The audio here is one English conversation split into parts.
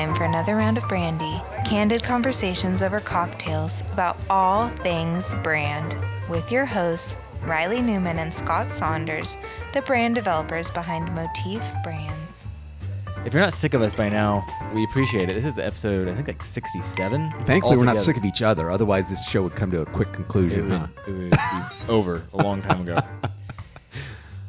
time for another round of Brandy. Candid conversations over cocktails about all things brand. With your hosts, Reilly Newman and Scott Saunders, the brand developers behind Motif Brands. If you're not sick of us by now, we appreciate it. This is episode, I think, like 67. Thankfully, we're not sick of each other. Otherwise, this show would come to a quick conclusion. It would be over a long time ago.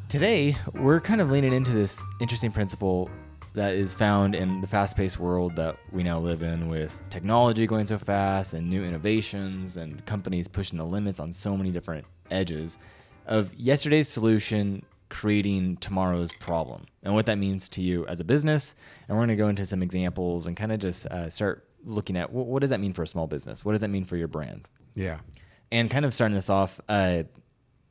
Today, we're kind of leaning into this interesting principle that is found in the fast-paced world that we now live in, with technology going so fast and new innovations and companies pushing the limits on so many different edges of yesterday's solution creating tomorrow's problem and what that means to you as a business. And we're going to go into some examples and kind of just start looking at what does that mean for a small business? What does that mean for your brand? Yeah. And kind of starting this off, we're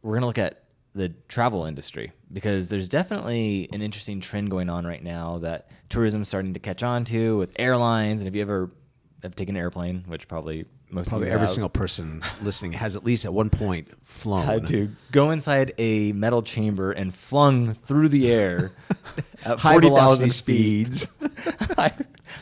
going to look at the travel industry, because there's definitely an interesting trend going on right now that tourism is starting to catch on to with airlines. And if you ever have taken an airplane, which probably every single person listening has at least at one point flown. Had to go inside a metal chamber and flung through the air at high 40,000 speeds.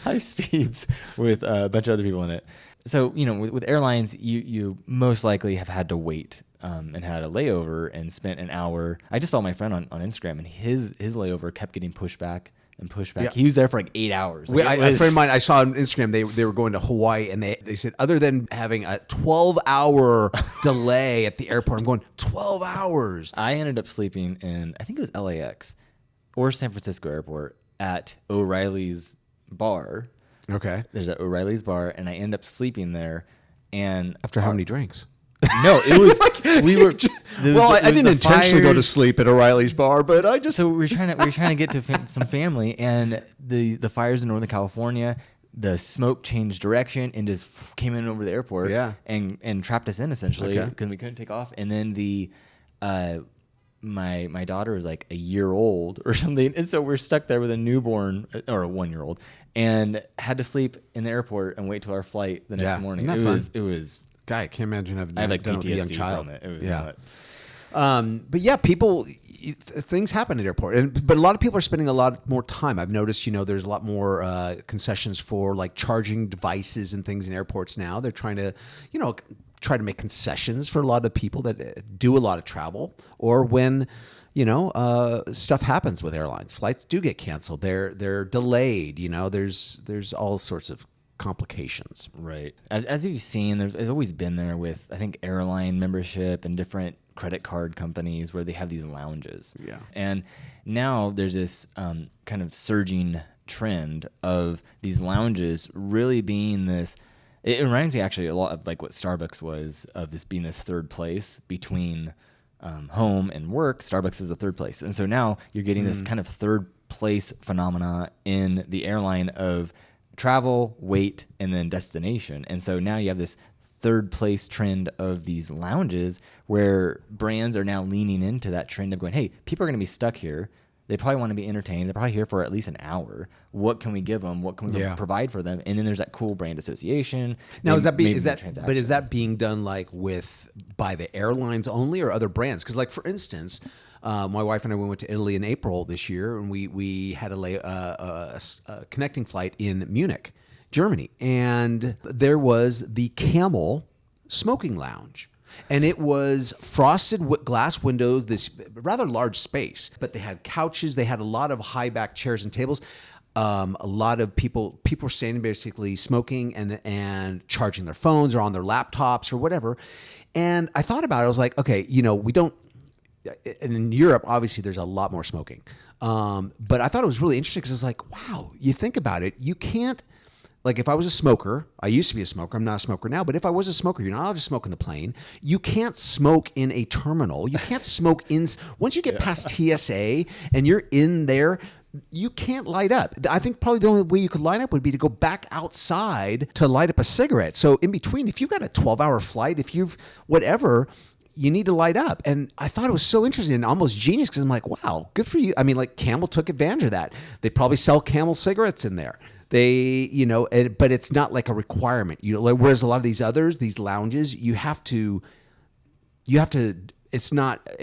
high speeds with a bunch of other people in it. So, with airlines, you most likely have had to wait and had a layover and spent an hour. I just saw my friend on Instagram, and his layover kept getting pushed back and pushed back. Yeah. He was there for like 8 hours. A friend of mine I saw on Instagram, they were going to Hawaii, and they said, other than having a 12-hour delay at the airport, I'm going 12 hours. I ended up sleeping in, I think it was LAX or San Francisco airport at O'Reilly's bar. Okay. There's at O'Reilly's bar, and I ended up sleeping there. And after how many drinks? No, it was I didn't intentionally go to sleep at O'Reilly's bar, but I just we were trying to get to some family, and the fires in Northern California, the smoke changed direction and just came in over the airport, and trapped us in essentially because we couldn't take off. And then my daughter is like a year old or something, and so we're stuck there with a newborn or a 1-year-old, and had to sleep in the airport and wait till our flight the next morning. It was. Guy, I can't imagine having I have like done it with a young PTSD child. from it. It was but yeah, things happen at airport, but a lot of people are spending a lot more time. I've noticed, there's a lot more concessions for like charging devices and things in airports now. They're trying to, try to make concessions for a lot of people that do a lot of travel, or when, stuff happens with airlines. Flights do get canceled. They're delayed. There's all sorts of complications. Right. As you've seen, there's always been there with, I think, airline membership and different credit card companies where they have these lounges. Yeah. And now there's this kind of surging trend of these lounges really being this. It reminds me actually a lot of like what Starbucks was, of this being this third place between home and work. Starbucks was the third place. And so now you're getting this kind of third place phenomena in the airline of travel, wait, and then destination. And so now you have this third place trend of these lounges where brands are now leaning into that trend of going, hey, people are going to be stuck here. They probably want to be entertained. They're probably here for at least an hour. What can we give them? What can we provide for them? And then there's that cool brand association. Now, is that being done like by the airlines only or other brands? Because like, for instance, my wife and I went to Italy in April this year, and we had a connecting flight in Munich, Germany, and there was the Camel smoking lounge. And it was frosted glass windows, this rather large space, but they had couches. They had a lot of high back chairs and tables. A lot of people were standing basically smoking and charging their phones or on their laptops or whatever. And I thought about it. I was like, okay, we don't. And in Europe, obviously, there's a lot more smoking. But I thought it was really interesting because I was like, wow, you think about it, you can't. Like if I was a smoker, I used to be a smoker, I'm not a smoker now, but if I was a smoker, you're not allowed to smoke in the plane. You can't smoke in a terminal. You can't smoke once you get past TSA and you're in there, you can't light up. I think probably the only way you could light up would be to go back outside to light up a cigarette. So in between, if you've got a 12-hour flight, if you've whatever, you need to light up. And I thought it was so interesting and almost genius because I'm like, wow, good for you. I mean, like Camel took advantage of that. They probably sell Camel cigarettes in there. They, but it's not like a requirement, whereas a lot of these lounges, you have to, you have to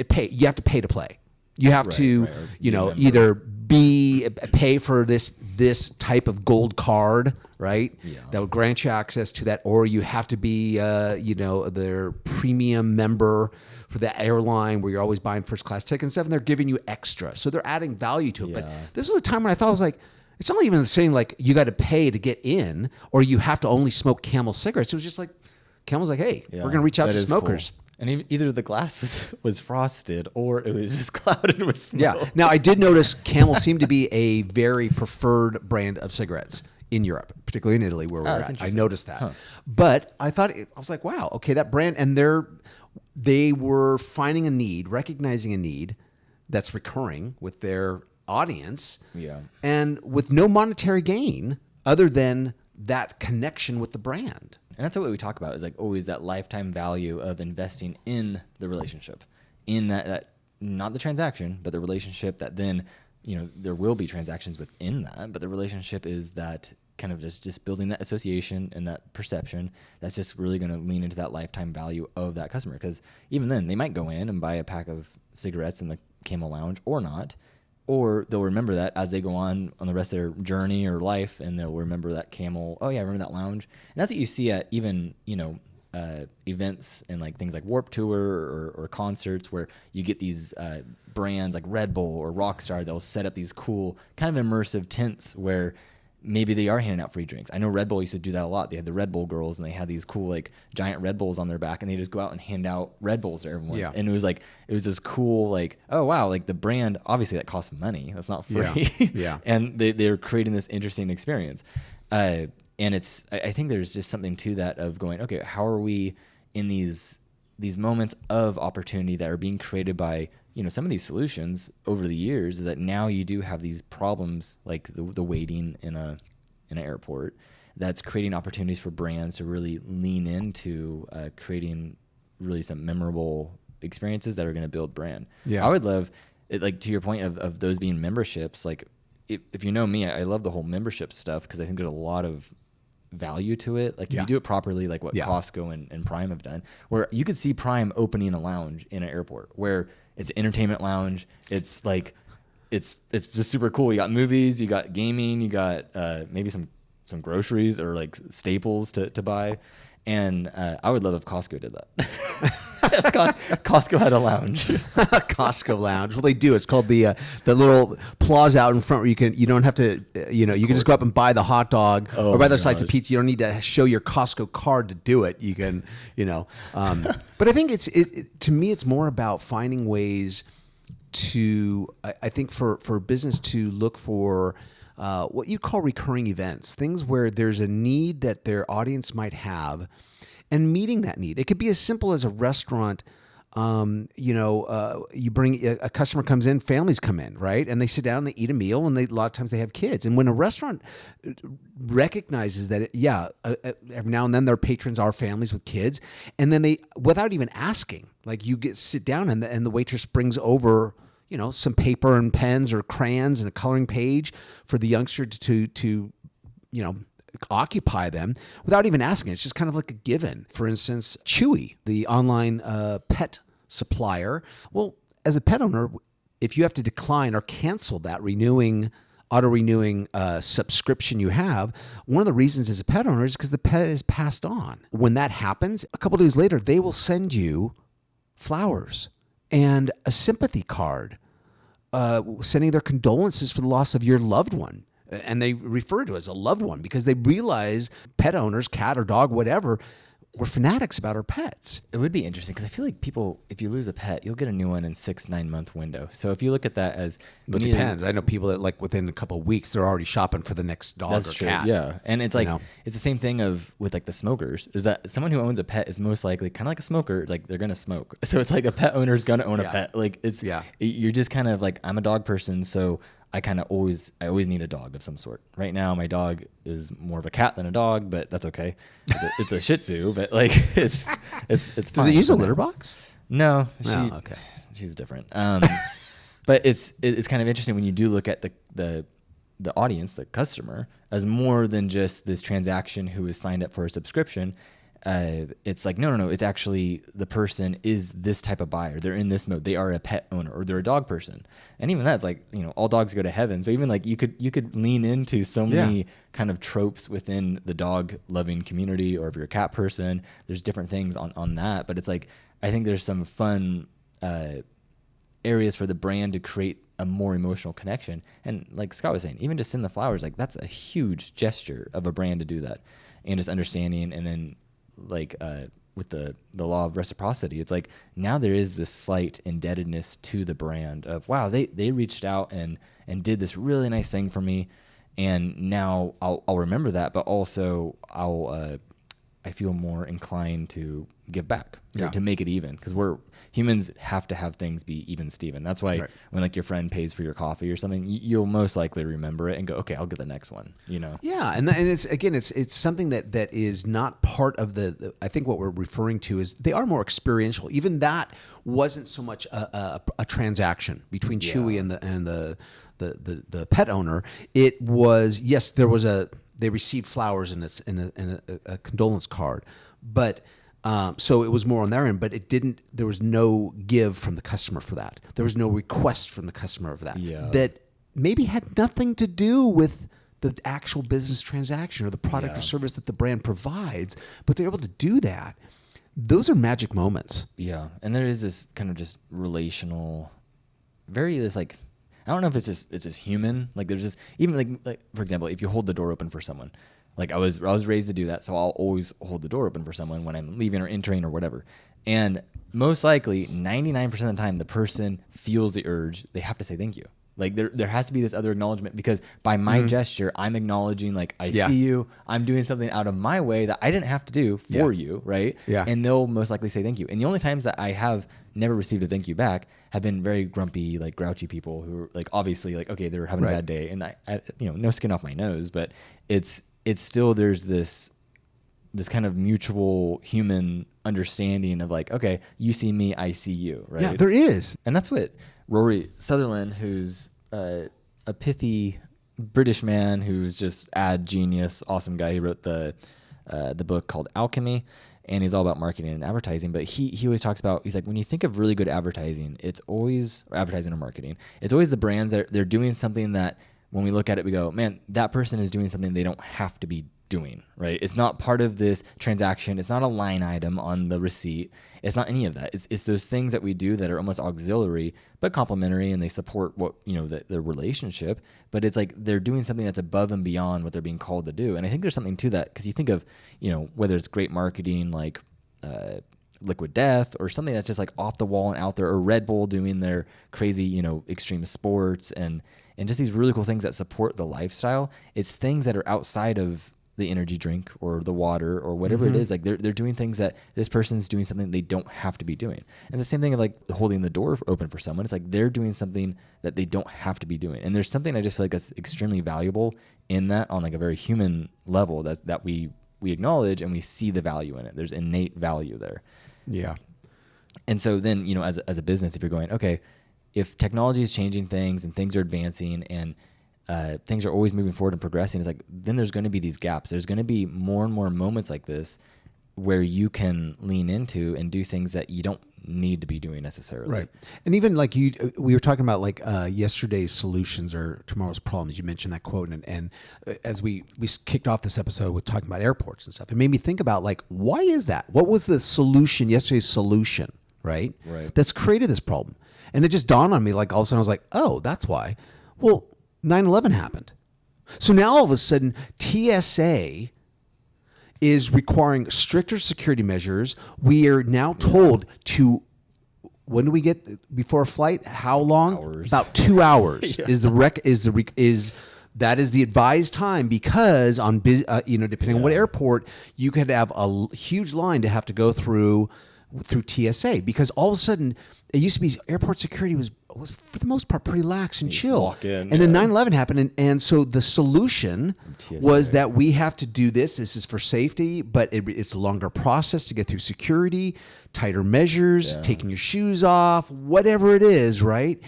pay to play. You have to, Or either pay for this type of gold card, right? Yeah. That would grant you access to that, or you have to be, their premium member for the airline where you're always buying first class tickets and stuff, and they're giving you extra. So they're adding value to it. Yeah. But this was a time when I thought, I was like, it's not even saying like you got to pay to get in, or you have to only smoke Camel cigarettes. It was just like, Camel's like, hey, we're going to reach out to smokers. Cool. And either the glass was frosted or it was just clouded with smoke. Yeah. Now, I did notice Camel seemed to be a very preferred brand of cigarettes in Europe, particularly in Italy where we're at. I noticed that. Huh. But I was like, wow, okay, that brand, and they were finding a need, recognizing a need that's recurring with their audience. Yeah. And with no monetary gain other than that connection with the brand. And that's what we talk about is like always that lifetime value of investing in the relationship, in that not the transaction, but the relationship that then, there will be transactions within that, but the relationship is that kind of just building that association and that perception that's just really going to lean into that lifetime value of that customer. Because even then they might go in and buy a pack of cigarettes in the Camel Lounge or not, or they'll remember that as they go on the rest of their journey or life, and they'll remember that Camel. Oh yeah, I remember that lounge. And that's what you see at even events and like things like Warped Tour or concerts where you get these brands like Red Bull or Rockstar. They'll set up these cool kind of immersive tents where maybe they are handing out free drinks. I know Red Bull used to do that a lot. They had the Red Bull girls, and they had these cool like giant Red Bulls on their back, and they just go out and hand out Red Bulls to everyone. Yeah. And it was this cool like, oh wow, like the brand, obviously that costs money. That's not free. Yeah. And they're creating this interesting experience. And I think there's just something to that of going, okay, how are we in these moments of opportunity that are being created by some of these solutions over the years, is that now you do have these problems like the waiting in an airport that's creating opportunities for brands to really lean into creating really some memorable experiences that are going to build brand. Yeah. I would love it, like to your point of those being memberships, like if you know me, I love the whole membership stuff because I think there's a lot of value to it. Like if you do it properly, like what Costco and Prime have done, where you could see Prime opening a lounge in an airport where it's an entertainment lounge. It's like, it's just super cool. You got movies, you got gaming, you got maybe some groceries or like staples to buy. And I would love if Costco did that. Costco had a lounge. Costco lounge. Well, they do. It's called the little plaza out in front where you don't have to, you can just go up and buy the hot dog or buy the slice of pizza. You don't need to show your Costco card to do it. You can, but I think to me, it's more about finding ways to, I think for business to look for what you call recurring events, things where there's a need that their audience might have, and meeting that need. It could be as simple as a restaurant. You bring a customer comes in, families come in, right? And they sit down, they eat a meal, and a lot of times they have kids. And when a restaurant recognizes that, every now and then their patrons are families with kids, and then they, without even asking, like sit down and the waitress brings over some paper and pens or crayons and a coloring page for the youngster to occupy them without even asking. It's just kind of like a given. For instance, Chewy, the online pet supplier. Well, as a pet owner, if you have to decline or cancel that auto-renewing subscription you have, one of the reasons as a pet owner is because the pet is passed on. When that happens, a couple days later, they will send you flowers and a sympathy card, sending their condolences for the loss of your loved one. And they refer to it as a loved one because they realize pet owners, cat or dog, whatever, we're fanatics about our pets. It would be interesting because I feel like people, if you lose a pet, you'll get a new one in 6-9 month window. So if you look at that as, it depends. I know people that like within a couple of weeks, they're already shopping for the next dog or cat. Yeah. And it's like, it's the same thing with like the smokers, is that someone who owns a pet is most likely kind of like a smoker. It's like, they're going to smoke. So it's like a pet owner is going to own a pet. Like you're just kind of like, I'm a dog person. So I always need a dog of some sort. Right now, my dog is more of a cat than a dog, but that's okay. It's a Shih Tzu, but like it's fine. Does it use a litter box? No, okay. She's different. But it's kind of interesting when you do look at the audience, the customer, as more than just this transaction who is signed up for a subscription. it's like, no. It's actually the person is this type of buyer. They're in this mode. They are a pet owner or they're a dog person. And even that's like, all dogs go to heaven. So even like you could lean into so many kind of tropes within the dog loving community, or if you're a cat person, there's different things on that. But it's like, I think there's some fun areas for the brand to create a more emotional connection. And like Scott was saying, even just send the flowers, like that's a huge gesture of a brand to do that. And just understanding, and then like with the law of reciprocity, it's like now there is this slight indebtedness to the brand of, wow, they reached out and did this really nice thing for me, and now I'll remember that, but also I feel more inclined to give back, to make it even, because humans have to have things be even Steven. That's why when like your friend pays for your coffee or something, you'll most likely remember it and go, okay, I'll get the next one, Yeah. And it's something that is not part of the I think what we're referring to is they are more experiential. Even that wasn't so much a transaction between Chewy and the pet owner. It was, yes, they received flowers in a condolence card, but so it was more on their end, but there was no give from the customer for that. There was no request from the customer of that. Yeah. That maybe had nothing to do with the actual business transaction or the product or service that the brand provides, but they're able to do that. Those are magic moments. Yeah. And there is this kind of just relational, this like, I don't know if it's just human. Like there's just, even like for example, if you hold the door open for someone, like I was raised to do that, so I'll always hold the door open for someone when I'm leaving or entering or whatever. And most likely, 99% of the time, the person feels the urge. They have to say thank you. Like there has to be this other acknowledgement, because by my gesture, I'm acknowledging like I see you. I'm doing something out of my way that I didn't have to do for you, right? Yeah. And they'll most likely say thank you. And the only times that I have never received a thank you back have been very grumpy, like grouchy people who are like obviously like, okay, they're having a bad day, and I no skin off my nose, but it's still, there's this kind of mutual human understanding of like, okay, you see me, I see you, right? Yeah, there is. And that's what Rory Sutherland, who's a pithy British man who's just ad genius, awesome guy. He wrote the book called Alchemy, and he's all about marketing and advertising. But he always talks about, he's like, when you think of really good advertising, it's always, or advertising or marketing, it's always the brands that they're doing something that when we look at it, we go, man, that person is doing something they don't have to be doing, right? It's not part of this transaction. It's not a line item on the receipt. It's not any of that. It's those things that we do that are almost auxiliary, but complementary, and they support what, the relationship. But it's like they're doing something that's above and beyond what they're being called to do. And I think there's something to that, because you think of, whether it's great marketing like Liquid Death, or something that's just like off the wall and out there, or Red Bull doing their crazy, extreme sports and just these really cool things that support the lifestyle. It's things that are outside of the energy drink or the water or whatever it is. Like they're doing things that this person's doing something they don't have to be doing. And the same thing of like holding the door open for someone. It's like they're doing something that they don't have to be doing. And there's something I just feel like that's extremely valuable in that, on like a very human level, that we acknowledge and we see the value in it. There's innate value there. Yeah. And so then, as a business, if you're going, okay, if technology is changing things and things are advancing and things are always moving forward and progressing, it's like, then there's going to be these gaps. There's going to be more and more moments like this where you can lean into and do things that you don't need to be doing necessarily. Right. And even like we were talking about like yesterday's solutions are tomorrow's problems. You mentioned that quote. And as we kicked off this episode with talking about airports and stuff, it made me think about like, why is that? What was the solution, yesterday's solution, right? That's created this problem. And it just dawned on me, like all of a sudden I was like, oh, that's why. Well, 9/11 happened. So now all of a sudden TSA is requiring stricter security measures. We are now told to, when do we get before a flight? How long? Hours. About 2 hours is that is the advised time, because on depending on what airport, you could have a huge line to have to go through TSA, because all of a sudden it used to be airport security was for the most part pretty lax and chill. Walk in, and then 9/11 happened, and so the solution was that we have to do this. This is for safety, but it's a longer process to get through security, tighter measures, taking your shoes off, whatever it is, right?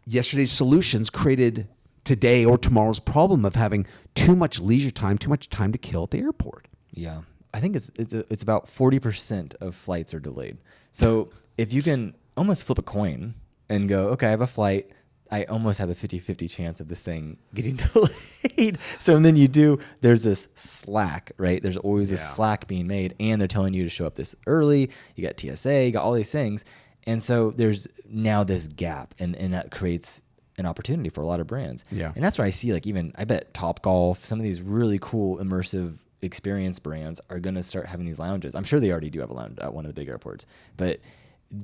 Yesterday's solutions created today or tomorrow's problem of having too much leisure time, too much time to kill at the airport. Yeah. I think it's about 40% of flights are delayed. So if you can almost flip a coin and go, okay, I have a flight, I almost have a 50-50 chance of this thing getting delayed. So and then there's this slack, right? There's always this slack being made, and they're telling you to show up this early. You got TSA, you got all these things. And so there's now this gap, and that creates an opportunity for a lot of brands. Yeah. And that's where I see, like, even I bet Topgolf, some of these really cool immersive experience brands are going to start having these lounges. I'm sure they already do have a lounge at one of the big airports, but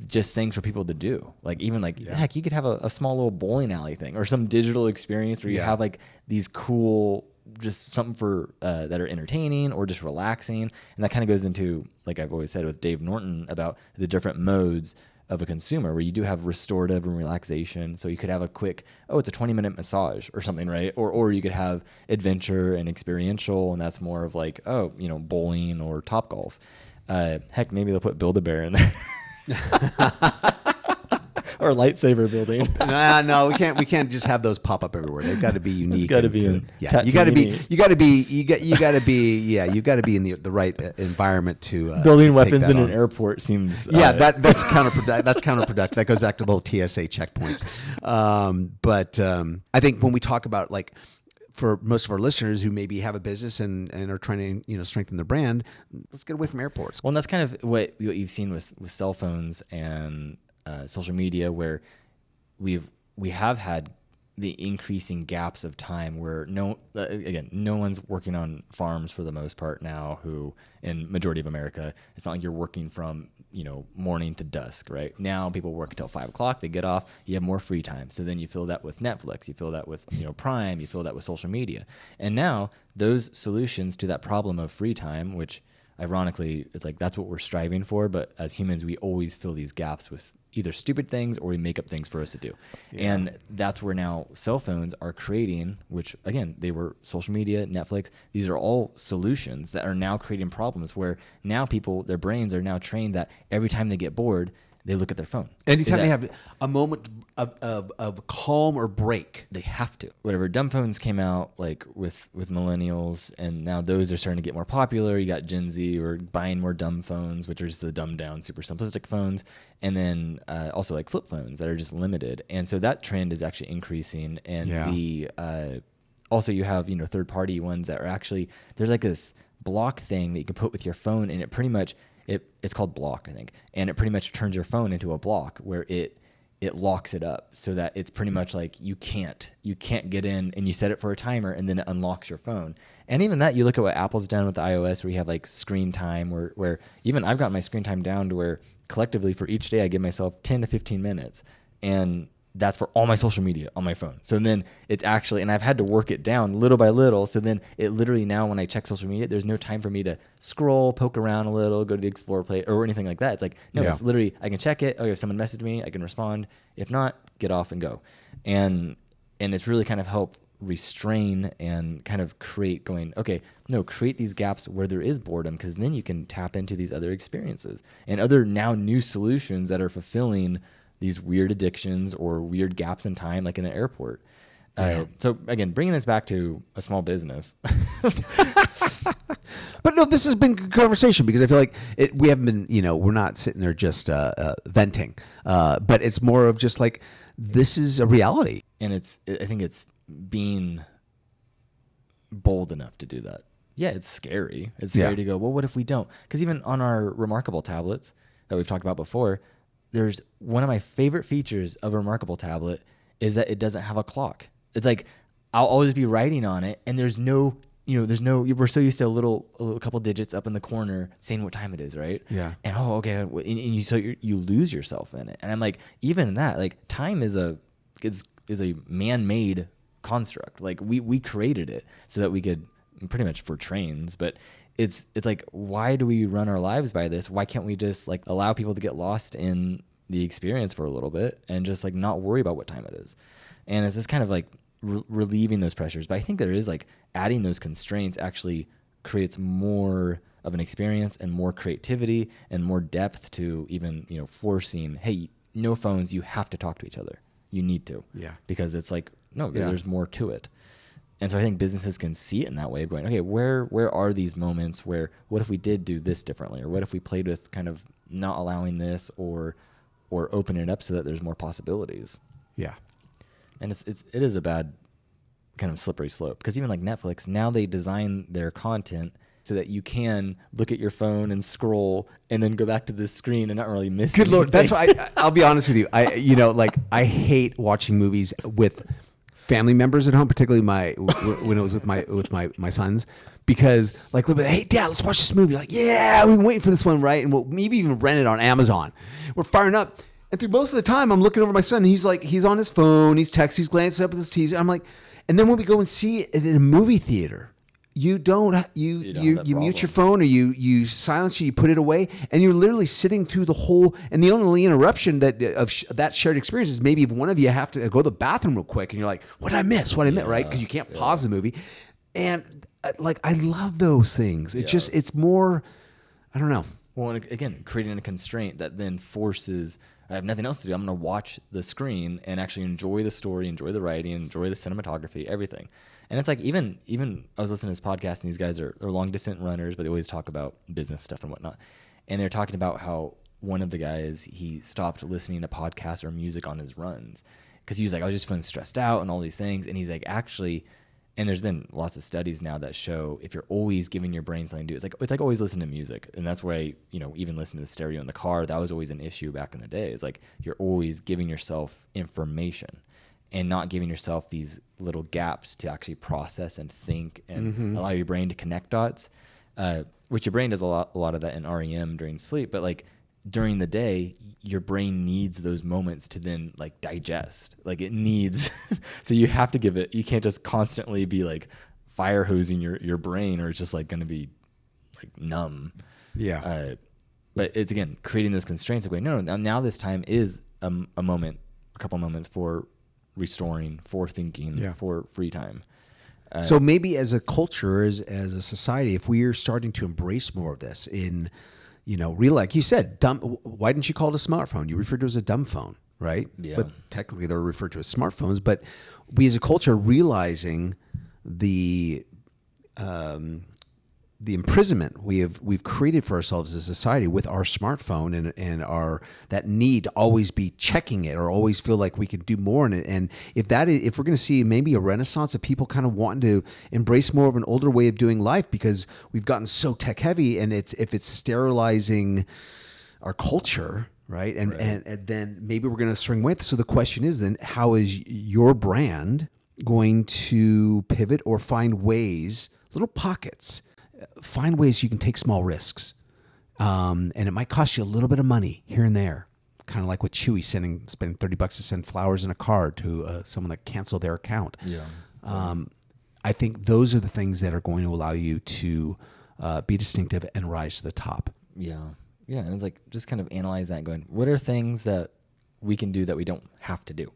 just things for people to do. Like even heck, you could have a small little bowling alley thing or some digital experience where you have like these cool, just something for that are entertaining or just relaxing. And that kind of goes into, like I've always said with Dave Norton, about the different modes of a consumer, where you do have restorative and relaxation. So you could have a quick, it's a 20-minute massage or something, right? Or you could have adventure and experiential, and that's more of like, bowling or Topgolf. Heck, maybe they'll put Build-A-Bear in there. Or lightsaber building. No, we can't just have those pop up everywhere. They've got to be unique. It's got to be you got to be in the right environment to building weapons in an airport seems that's counterproductive. That goes back to the whole TSA checkpoints. But I think when we talk about, like, for most of our listeners who maybe have a business and are trying to strengthen their brand, let's get away from airports. Well, and that's kind of what you've seen with cell phones and social media, where we have had the increasing gaps of time where no one's working on farms for the most part now, who in majority of America, it's not like you're working from morning to dusk, right? Now people work until 5 o'clock, they get off, you have more free time. So then you fill that with Netflix, you fill that with Prime, you fill that with social media. And now those solutions to that problem of free time, which ironically, it's like that's what we're striving for, but as humans, we always fill these gaps with either stupid things or we make up things for us to do. Yeah. And that's where now cell phones are creating, which again, they were social media, Netflix. These are all solutions that are now creating problems where now people, their brains are now trained that every time they get bored, they look at their phone. Anytime they have a moment of calm or break, they have to. Whatever, dumb phones came out like with millennials, and now those are starting to get more popular. You got Gen Z or buying more dumb phones, which are just the dumbed down, super simplistic phones. And then also like flip phones that are just limited. And so that trend is actually increasing. And also you have, third party ones that are actually, there's like this block thing that you can put with your phone, and it pretty much, it's called block, I think. And it pretty much turns your phone into a block where it locks it up so that it's pretty much like you can't get in, and you set it for a timer and then it unlocks your phone. And even that, you look at what Apple's done with the iOS, where you have like screen time where even I've got my screen time down to where collectively for each day I give myself 10 to 15 minutes. And that's for all my social media on my phone. So then it's actually, and I've had to work it down little by little. So then it literally now when I check social media, there's no time for me to scroll, poke around a little, go to the Explore plate or anything like that. It's like, no, it's literally, I can check it. Oh, if someone messaged me, I can respond. If not, get off and go. And it's really kind of help restrain and kind of create create these gaps where there is boredom, because then you can tap into these other experiences and other now new solutions that are fulfilling these weird addictions or weird gaps in time, like in the airport. So again, bringing this back to a small business. But no, this has been good conversation, because I feel like we haven't been, we're not sitting there just venting, but it's more of just like, this is a reality. And I think it's being bold enough to do that. Yeah, it's scary. It's scary to go, well, what if we don't? Because even on our Remarkable tablets that we've talked about before, there's one of my favorite features of a Remarkable tablet is that it doesn't have a clock. It's like I'll always be writing on it, and we're so used to a couple digits up in the corner saying what time it is, right? Yeah. And you lose yourself in it. And I'm like, even in that, like time is a man-made construct. Like we created it so that we could, pretty much for trains, but it's like, why do we run our lives by this? Why can't we just like allow people to get lost in the experience for a little bit and just like not worry about what time it is? And it's just kind of like relieving those pressures. But I think there is like adding those constraints actually creates more of an experience and more creativity and more depth to even, forcing, hey, no phones, you have to talk to each other. You need to. Yeah. Because it's like, no, there's more to it. And so I think businesses can see it in that way of going, okay, where are these moments where, what if we did do this differently? Or what if we played with kind of not allowing this or open it up so that there's more possibilities? Yeah. And it is a bad kind of slippery slope, because even like Netflix, now they design their content so that you can look at your phone and scroll and then go back to the screen and not really miss Good anything. Lord. That's why I'll be honest with you. I hate watching movies with family members at home, particularly when it was with my sons, because like, hey Dad, let's watch this movie. Like, yeah, we've been waiting for this one, right? And we'll maybe even rent it on Amazon. We're firing up. And through most of the time, I'm looking over my son, and he's on his phone, he's texting, he's glancing up at his TV. I'm like, and then when we go and see it in a movie theater, you mute your phone, or you silence it, you put it away, and you're literally sitting through the whole. And the only interruption that shared experience is maybe if one of you have to go to the bathroom real quick, and you're like, "What did I miss? What did I miss?" Right? Because you can't pause the movie. And like, I love those things. It's just, it's more, I don't know. Well, and again, creating a constraint that then forces, I have nothing else to do. I'm going to watch the screen and actually enjoy the story, enjoy the writing, enjoy the cinematography, everything. And it's like, even I was listening to this podcast, and these guys are long distance runners, but they always talk about business stuff and whatnot. And they're talking about how one of the guys, he stopped listening to podcasts or music on his runs because he was like, I was just feeling stressed out and all these things. And he's like, actually, and there's been lots of studies now that show if you're always giving your brain something to do, it's like always listening to music. And that's why, even listening to the stereo in the car, that was always an issue back in the day. It's like you're always giving yourself information and not giving yourself these little gaps to actually process and think and allow your brain to connect dots, which your brain does a lot of that in REM during sleep. But like during the day, your brain needs those moments to then like digest. Like it needs, so you have to give it, you can't just constantly be like fire hosing your brain, or it's just like going to be like numb. Yeah. But it's, again, creating those constraints of going, no, now this time is a couple moments for restoring, for thinking, for free time. So maybe as a culture, as a society, if we are starting to embrace more of this in, real, like you said, why didn't you call it a smartphone? You referred to it as a dumb phone, right? Yeah. But technically they're referred to as smartphones. But we as a culture realizing the imprisonment we've created for ourselves as a society with our smartphone and our that need to always be checking it or always feel like we could do more in it. And if we're going to see maybe a renaissance of people kind of wanting to embrace more of an older way of doing life because we've gotten so tech heavy, and if it's sterilizing our culture, right? And then maybe we're going to swing with. So the question is then, how is your brand going to pivot or find ways, little pockets, find ways you can take small risks. And it might cost you a little bit of money here and there. Kind of like with Chewy spending $30 to send flowers in a card to someone that canceled their account. Yeah. I think those are the things that are going to allow you to be distinctive and rise to the top. Yeah. Yeah. And it's like, just kind of analyze that and going, what are things that we can do that we don't have to do?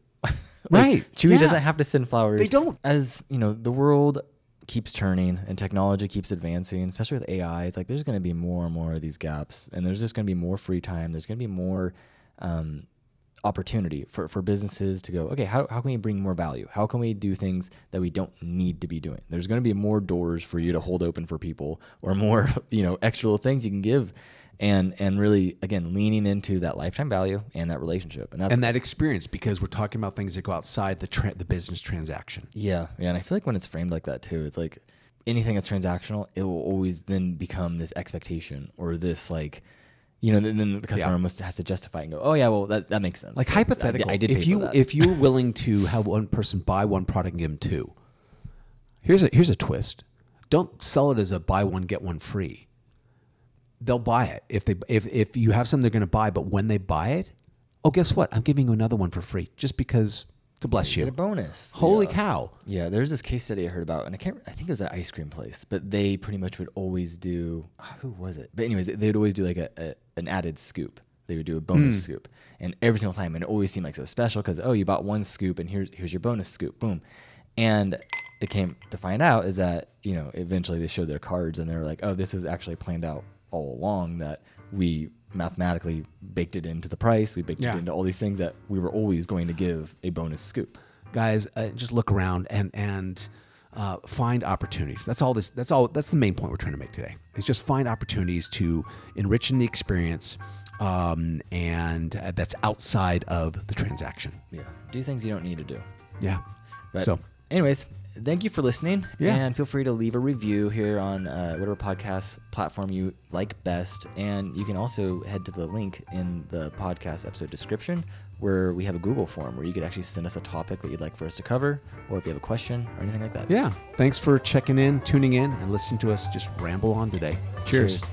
Right. Chewy doesn't have to send flowers. They don't. As the world keeps turning and technology keeps advancing, especially with AI, it's like there's going to be more and more of these gaps, and there's just going to be more free time. There's going to be more opportunity for businesses to go, okay, how can we bring more value? How can we do things that we don't need to be doing? There's going to be more doors for you to hold open for people, or more, extra little things you can give. And really, again, leaning into that lifetime value and that relationship. And that experience, because we're talking about things that go outside the business transaction. Yeah. And I feel like when it's framed like that too, it's like anything that's transactional, it will always then become this expectation or this like, then the customer almost has to justify it and go, oh yeah, well that makes sense. Like hypothetical, I did pay for that. If you're willing to have one person buy one product and give them two, here's a twist. Don't sell it as a buy one, get one free. They'll buy it if you have something they're going to buy, but when they buy it, oh, guess what? I'm giving you another one for free just because to bless you. Get a bonus. Holy cow! Yeah, there's this case study I heard about, and I think it was an ice cream place, but they pretty much would always do. Who was it? But anyways, they would always do like an added scoop. They would do a bonus scoop, and every single time, and it always seemed like so special because you bought one scoop, and here's your bonus scoop, boom, and it came to find out is that eventually they showed their cards, and they were like, oh, this was actually planned out all along, that we mathematically baked it into the price. We baked it into all these things that we were always going to give a bonus scoop. Guys, just look around and find opportunities. That's all. That's the main point we're trying to make today. Is just find opportunities to enrich the experience, and that's outside of the transaction. Yeah. Do things you don't need to do. Yeah. But anyways, thank you for listening. Yeah. And feel free to leave a review here on whatever podcast platform you like best. And you can also head to the link in the podcast episode description where we have a Google form where you could actually send us a topic that you'd like for us to cover, or if you have a question or anything like that. Yeah. Thanks for checking in, tuning in, and listening to us just ramble on today. Cheers.